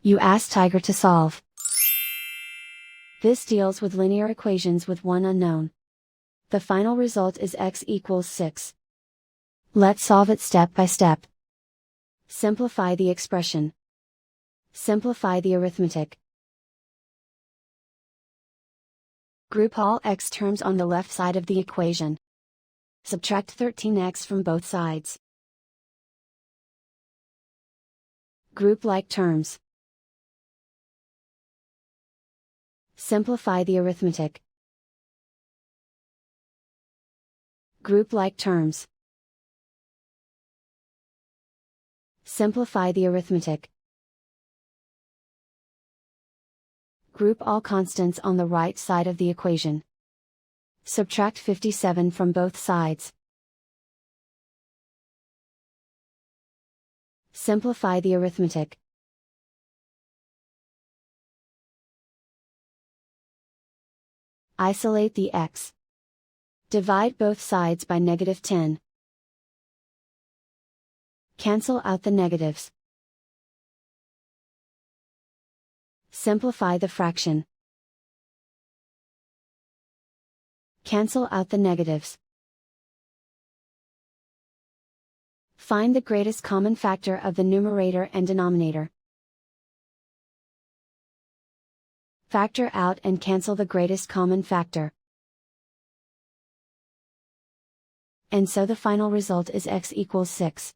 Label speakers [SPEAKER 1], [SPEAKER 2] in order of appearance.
[SPEAKER 1] You ask Tiger to solve. This deals with linear equations with one unknown. The final result is x equals 6. Let's solve it step by step. Simplify the expression. Simplify the arithmetic. Group all x terms on the left side of the equation. Subtract 13x from both sides. Group like terms. Simplify the arithmetic. Group like terms. Simplify the arithmetic. Group all constants on the right side of the equation. Subtract 57 from both sides. Simplify the arithmetic. Isolate the x. Divide both sides by -10. Cancel out the negatives. Simplify the fraction. Cancel out the negatives. Find the greatest common factor of the numerator and denominator. Factor out and cancel the greatest common factor. And so the final result is x equals 6.